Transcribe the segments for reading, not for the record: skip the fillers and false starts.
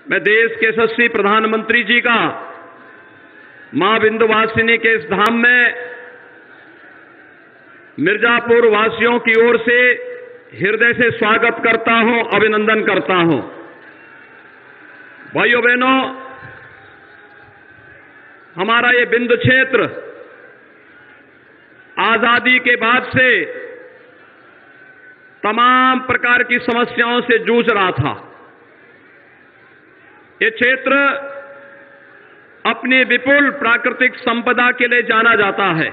मैं देश के यशस्वी प्रधानमंत्री जी का मां विंध्यवासिनी के इस धाम में मिर्जापुर वासियों की ओर से हृदय से स्वागत करता हूं, अभिनंदन करता हूं। भाइयों बहनों, हमारा ये विंध्य क्षेत्र आजादी के बाद से तमाम प्रकार की समस्याओं से जूझ रहा था। ये क्षेत्र अपनी विपुल प्राकृतिक संपदा के लिए जाना जाता है,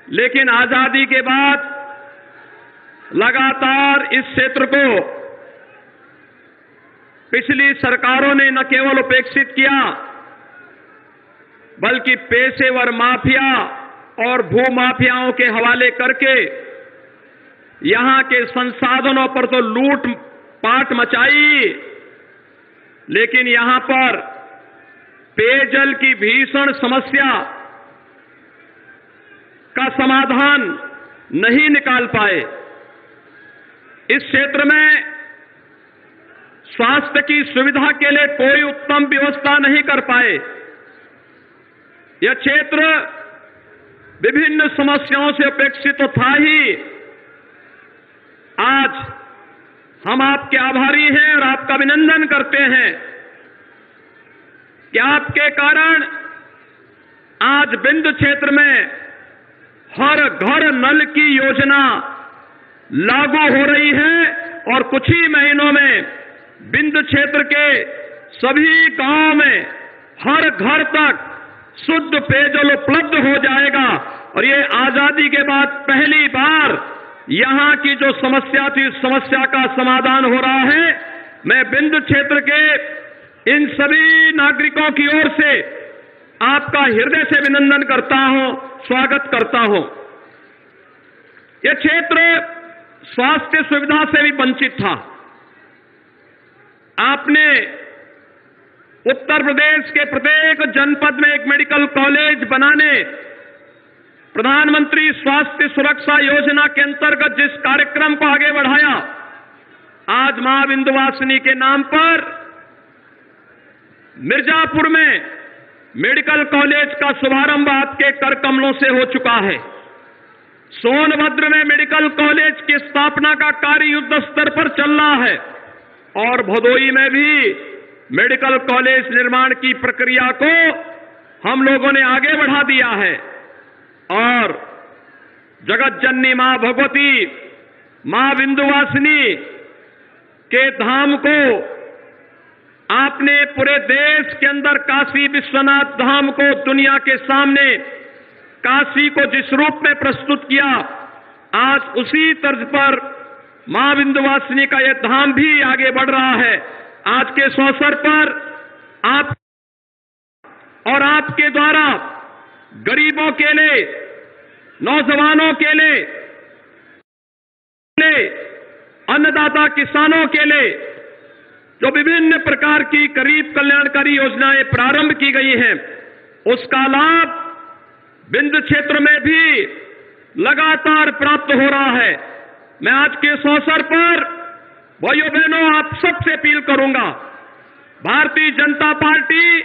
लेकिन आजादी के बाद लगातार इस क्षेत्र को पिछली सरकारों ने न केवल उपेक्षित किया, बल्कि पेशेवर माफिया और भूमाफियाओं के हवाले करके यहां के संसाधनों पर तो लूट पाट मचाई, लेकिन यहां पर पेयजल की भीषण समस्या का समाधान नहीं निकाल पाए। इस क्षेत्र में स्वास्थ्य की सुविधा के लिए कोई उत्तम व्यवस्था नहीं कर पाए। यह क्षेत्र विभिन्न समस्याओं से उपेक्षित तो था ही। आज हम आपके आभारी हैं और आपका अभिनंदन करते हैं कि आपके कारण आज विंध्य क्षेत्र में हर घर नल की योजना लागू हो रही है और कुछ ही महीनों में विंध्य क्षेत्र के सभी गांवों में हर घर तक शुद्ध पेयजल उपलब्ध हो जाएगा। और ये आजादी के बाद पहली बार यहां की जो समस्या थी, उस समस्या का समाधान हो रहा है। मैं विंध्य क्षेत्र के इन सभी नागरिकों की ओर से आपका हृदय से अभिनंदन करता हूं, स्वागत करता हूं। यह क्षेत्र स्वास्थ्य सुविधा से भी वंचित था। आपने उत्तर प्रदेश के प्रत्येक जनपद में एक मेडिकल कॉलेज बनाने, प्रधानमंत्री स्वास्थ्य सुरक्षा योजना के अंतर्गत जिस कार्यक्रम को आगे बढ़ाया, आज मां विंध्यवासिनी के नाम पर मिर्जापुर में मेडिकल कॉलेज का शुभारंभ आपके कर कमलों से हो चुका है। सोनभद्र में मेडिकल कॉलेज की स्थापना का कार्य युद्ध स्तर पर चल रहा है और भदोई में भी मेडिकल कॉलेज निर्माण की प्रक्रिया को हम लोगों ने आगे बढ़ा दिया है। और जगत जननी मां भगवती, मां विंध्यवासिनी के धाम को आपने पूरे देश के अंदर काशी विश्वनाथ धाम को दुनिया के सामने काशी को जिस रूप में प्रस्तुत किया, आज उसी तर्ज पर मां विंध्यवासिनी का यह धाम भी आगे बढ़ रहा है। आज के इस अवसर पर आप और आपके द्वारा गरीबों के लिए, नौजवानों के लिए, अन्नदाता किसानों के लिए जो विभिन्न प्रकार की गरीब कल्याणकारी योजनाएं प्रारंभ की गई हैं, उसका लाभ विंध्य क्षेत्र में भी लगातार प्राप्त हो रहा है। मैं आज के इस अवसर पर भाइयों बहनों आप सबसे अपील करूंगा, भारतीय जनता पार्टी,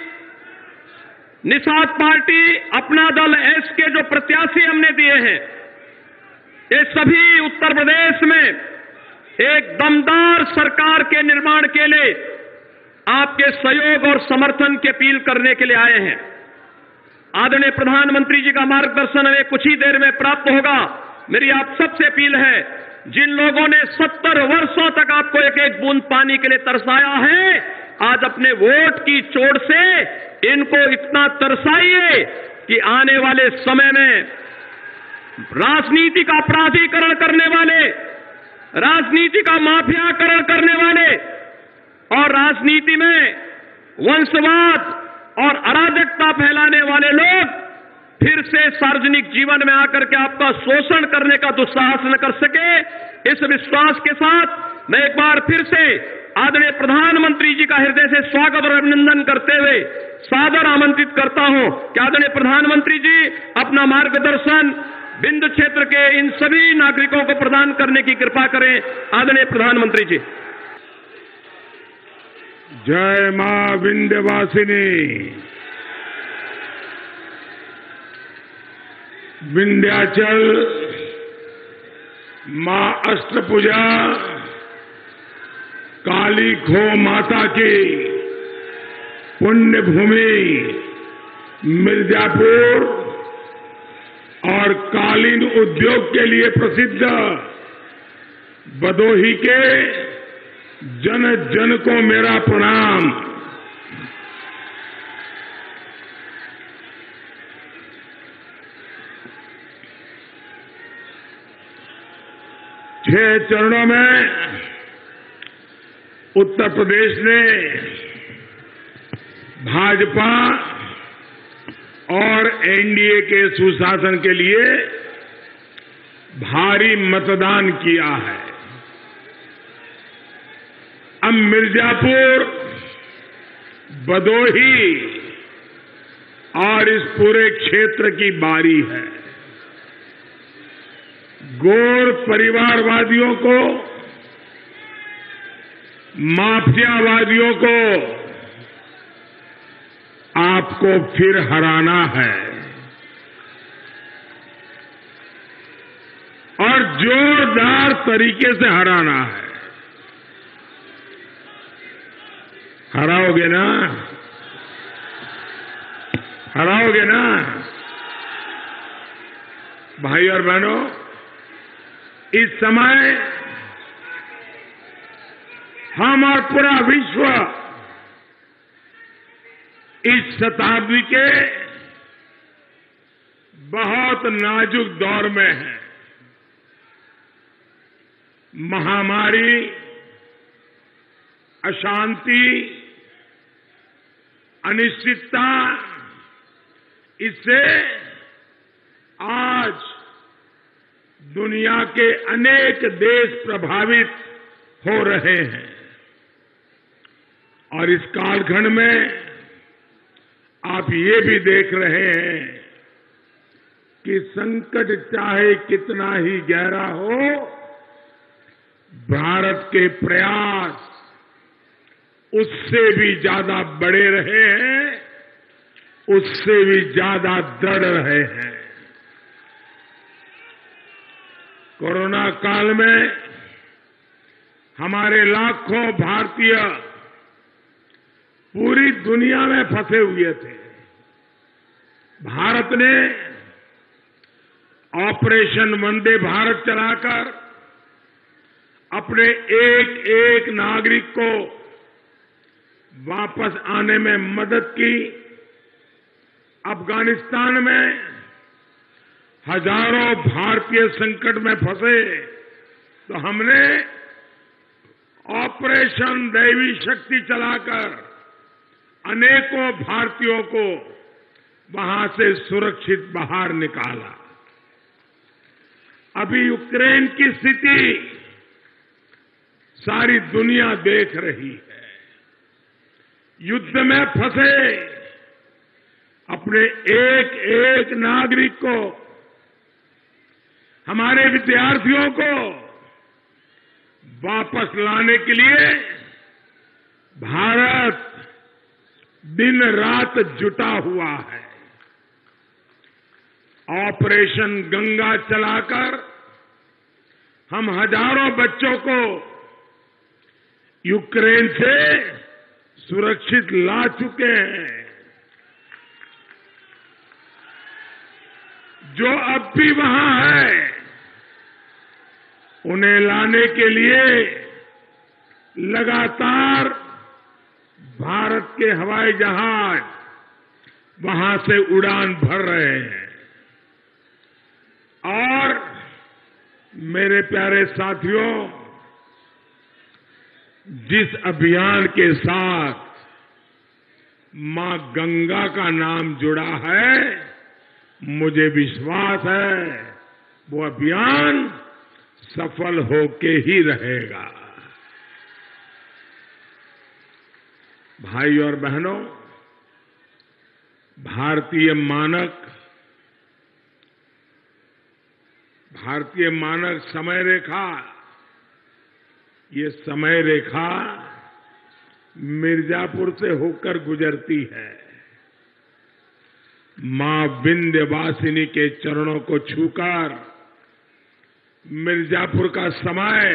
निषाद पार्टी, अपना दल, एस के जो प्रत्याशी हमने दिए हैं, ये सभी उत्तर प्रदेश में एक दमदार सरकार के निर्माण के लिए आपके सहयोग और समर्थन की अपील करने के लिए आए हैं। आदरणीय प्रधानमंत्री जी का मार्गदर्शन हमें कुछ ही देर में प्राप्त होगा। मेरी आप सबसे अपील है, जिन लोगों ने 70 वर्षों तक आपको एक एक बूंद पानी के लिए तरसाया है, आज अपने वोट की चोट से इनको इतना तरसाइए कि आने वाले समय में राजनीति का अपराधीकरण करने वाले, राजनीति का माफियाकरण करने वाले और राजनीति में वंशवाद और अराजकता फैलाने वाले लोग फिर से सार्वजनिक जीवन में आकर के आपका शोषण करने का दुस्साहस न कर सके। इस विश्वास के साथ मैं एक बार फिर से आदरणीय प्रधानमंत्री जी का हृदय से स्वागत और अभिनंदन करते हुए सादर आमंत्रित करता हूं कि आदरणीय प्रधानमंत्री जी अपना मार्गदर्शन विंध्य क्षेत्र के इन सभी नागरिकों को प्रदान करने की कृपा करें। आदरणीय प्रधानमंत्री जी। जय मां विंध्यवासिनी। विंध्याचल मां अष्टभुजा काली खो माता की पुण्य भूमि मिर्जापुर और कालीन उद्योग के लिए प्रसिद्ध भदोही के जन जन को मेरा प्रणाम। छह चरणों में उत्तर प्रदेश ने भाजपा और एनडीए के सुशासन के लिए भारी मतदान किया है। अब मिर्जापुर, भदोही और इस पूरे क्षेत्र की बारी है। गोर परिवारवादियों को, माफियावादियों को आपको फिर हराना है और जोरदार तरीके से हराना है। हराओगे ना? हराओगे ना? भाई और बहनों, इस समय हम और पूरा विश्व इस शताब्दी के बहुत नाजुक दौर में है। महामारी, अशांति, अनिश्चितता, इससे आज दुनिया के अनेक देश प्रभावित हो रहे हैं और इस कालखंड में आप ये भी देख रहे हैं कि संकट चाहे कितना ही गहरा हो, भारत के प्रयास उससे भी ज्यादा बड़े रहे हैं, उससे भी ज्यादा दृढ़ रहे हैं। कोरोना काल में हमारे लाखों भारतीय पूरी दुनिया में फंसे हुए थे। भारत ने ऑपरेशन वंदे भारत चलाकर अपने एक एक नागरिक को वापस आने में मदद की। अफगानिस्तान में हजारों भारतीय संकट में फंसे तो हमने ऑपरेशन दैवी शक्ति चलाकर अनेकों भारतीयों को वहां से सुरक्षित बाहर निकाला। अभी यूक्रेन की स्थिति सारी दुनिया देख रही है। युद्ध में फंसे अपने एक एक नागरिक को, हमारे विद्यार्थियों को वापस लाने के लिए भारत दिन रात जुटा हुआ है। ऑपरेशन गंगा चलाकर हम हजारों बच्चों को यूक्रेन से सुरक्षित ला चुके हैं। जो अब भी वहां है, उन्हें लाने के लिए लगातार भारत के हवाई जहाज वहां से उड़ान भर रहे हैं। और मेरे प्यारे साथियों, जिस अभियान के साथ मां गंगा का नाम जुड़ा है, मुझे विश्वास है वो अभियान सफल होके ही रहेगा। भाई और बहनों, भारतीय मानक समय रेखा, ये समय रेखा मिर्जापुर से होकर गुजरती है। मां विंध्यवासिनी के चरणों को छूकर मिर्जापुर का समय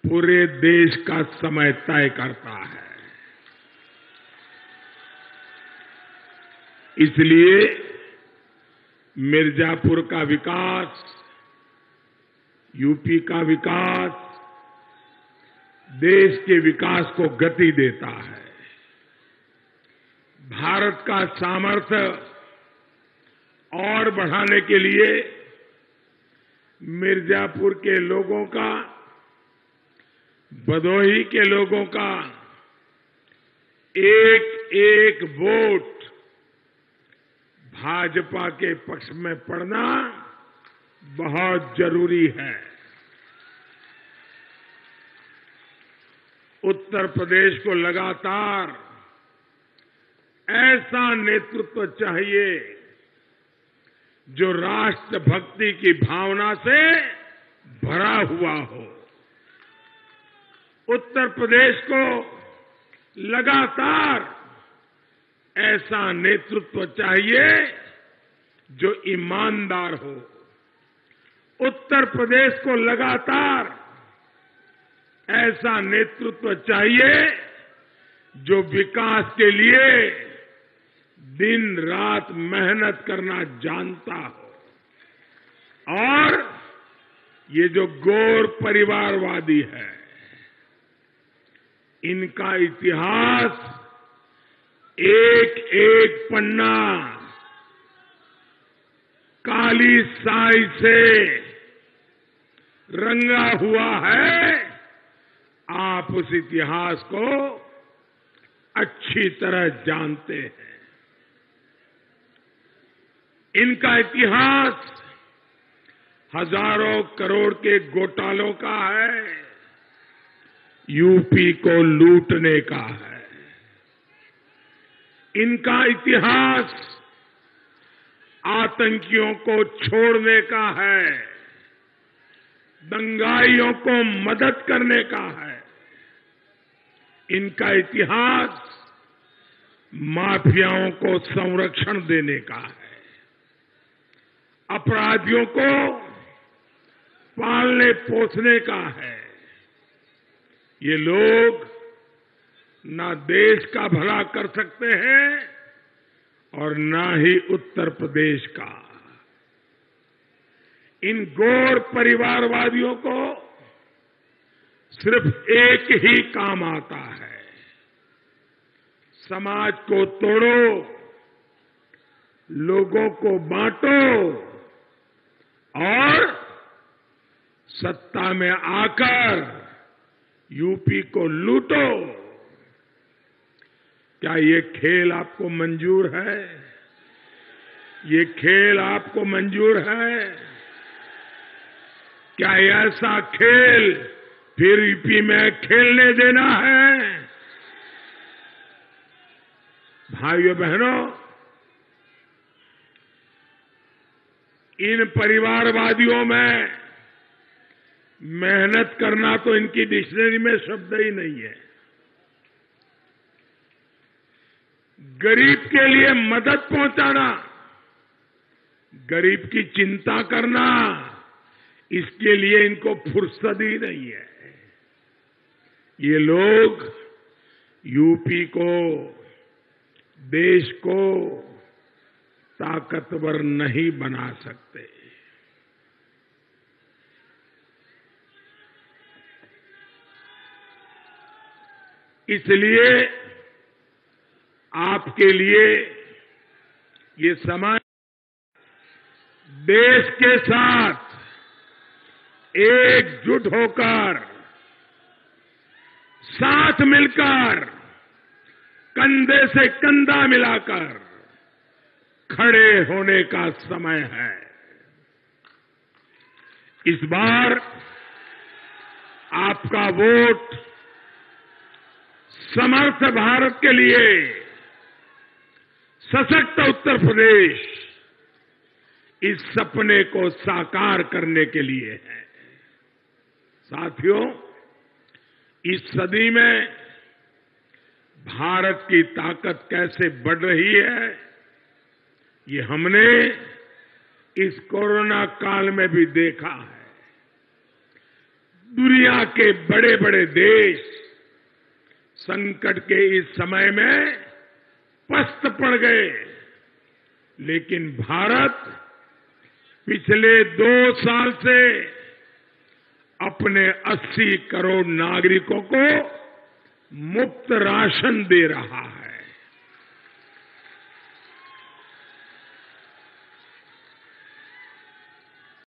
पूरे देश का समय तय करता है। इसलिए मिर्जापुर का विकास, यूपी का विकास देश के विकास को गति देता है। भारत का सामर्थ्य और बढ़ाने के लिए मिर्जापुर के लोगों का, भदोही के लोगों का एक एक वोट भाजपा के पक्ष में पड़ना बहुत जरूरी है। उत्तर प्रदेश को लगातार ऐसा नेतृत्व चाहिए जो राष्ट्रभक्ति की भावना से भरा हुआ हो। उत्तर प्रदेश को लगातार ऐसा नेतृत्व चाहिए जो ईमानदार हो। उत्तर प्रदेश को लगातार ऐसा नेतृत्व चाहिए जो विकास के लिए दिन रात मेहनत करना जानता हो। और ये जो गौर परिवारवादी है, इनका इतिहास एक एक पन्ना काली स्याही से रंगा हुआ है। आप उस इतिहास को अच्छी तरह जानते हैं। इनका इतिहास हजारों करोड़ के घोटालों का है, यूपी को लूटने का है। इनका इतिहास आतंकियों को छोड़ने का है, दंगाइयों को मदद करने का है। इनका इतिहास माफियाओं को संरक्षण देने का है, अपराधियों को पालने पोसने का है। ये लोग ना देश का भला कर सकते हैं और ना ही उत्तर प्रदेश का। इन गौर परिवारवादियों को सिर्फ एक ही काम आता है, समाज को तोड़ो, लोगों को बांटो और सत्ता में आकर यूपी को लूटो। क्या ये खेल आपको मंजूर है? ये खेल आपको मंजूर है? क्या ऐसा खेल फिर यूपी में खेलने देना है? भाइयों बहनों, इन परिवारवादियों में मेहनत करना तो इनकी डिक्शनरी में शब्द ही नहीं है। गरीब के लिए मदद पहुंचाना, गरीब की चिंता करना, इसके लिए इनको फुर्सत ही नहीं है। ये लोग यूपी को, देश को ताकतवर नहीं बना सकते। इसलिए आपके लिए ये समय देश के साथ एकजुट होकर, साथ मिलकर, कंधे से कंधा मिलाकर खड़े होने का समय है। इस बार आपका वोट समर्थ भारत के लिए, सशक्त उत्तर प्रदेश, इस सपने को साकार करने के लिए है। साथियों, इस सदी में भारत की ताकत कैसे बढ़ रही है, ये हमने इस कोरोना काल में भी देखा है। दुनिया के बड़े बड़े देश संकट के इस समय में पस्त पड़ गए, लेकिन भारत पिछले 2 साल से अपने 80 करोड़ नागरिकों को मुफ्त राशन दे रहा है।